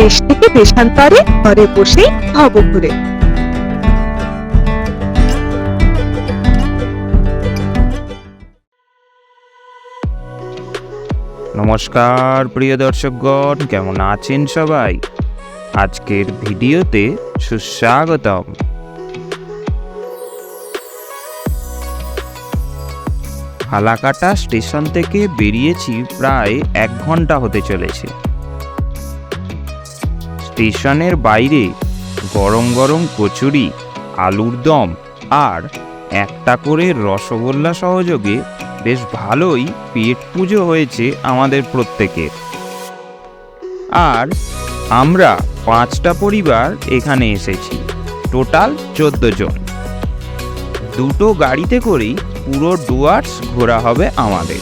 দেশ থেকে দেশান্তরে ঘরে বসেই হব ঘুরে। নমস্কার প্রিয় দর্শকগণ, কেমন আছেন সবাই? আজকের ভিডিওতে সুস্বাগতম। ফালাকাটা স্টেশন থেকে বেরিয়েছি প্রায় 1 ঘন্টা হতে চলেছে। স্টেশনের বাইরে গরম গরম কচুরি, আলুর দম আর একটা করে রসগোল্লা সহযোগে বেশ ভালোই পেট পুজো হয়েছে আমাদের প্রত্যেকের। আর আমরা 5টা পরিবার এখানে এসেছি, টোটাল 14 জন। 2টো গাড়িতে করেই পুরো ডুয়ার্স ঘোরা হবে আমাদের।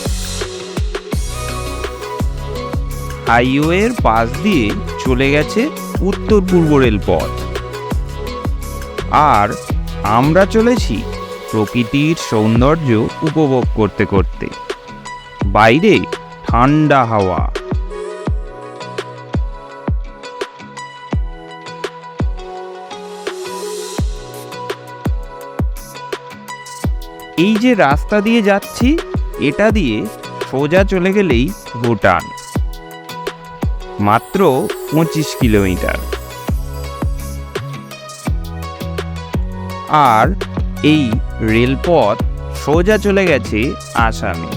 হাইওয়ের পাশ দিয়ে চলে গেছে উত্তর পূর্ব রেলপথ, আর আমরা চলেছি প্রকৃতির সৌন্দর্য উপভোগ করতে করতে। বাইরে ঠান্ডা হাওয়া, এই যে রাস্তা দিয়ে যাচ্ছি, এটা দিয়ে সোজা চলে গেলেই ভুটান, মাত্র 25 কিলোমিটার। আর এই রেলপথ সোজা চলে গেছে আসামে।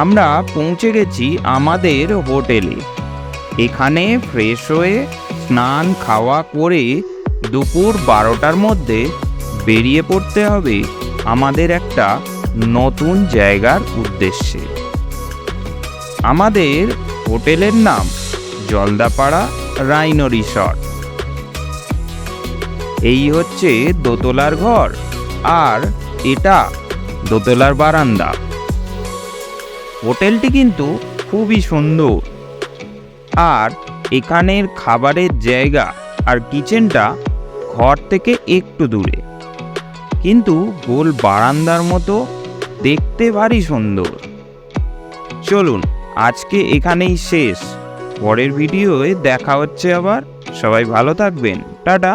আমরা পৌঁছে গেছি আমাদের হোটেলে। এখানে ফ্রেশ হয়ে স্নান খাওয়া করে দুপুর 12টার মধ্যে বেরিয়ে পড়তে হবে আমাদের একটা নতুন জায়গার উদ্দেশ্যে। আমাদের হোটেলের নাম জলদাপাড়া রাইনো রিসর্ট। এই হচ্ছে দোতলার ঘর, আর এটা দোতলার বারান্দা। হোটেলটি কিন্তু খুবই সুন্দর, আর এখানের খাবারের জায়গা আর কিচেনটা ঘর থেকে একটু দূরে, কিন্তু গোল বারান্দার মতো দেখতে ভারী সুন্দর। চলুন, আজকে এখানেই শেষ। পরের ভিডিওয়ে দেখা হচ্ছে আবার। সবাই ভালো থাকবেন, টাটা।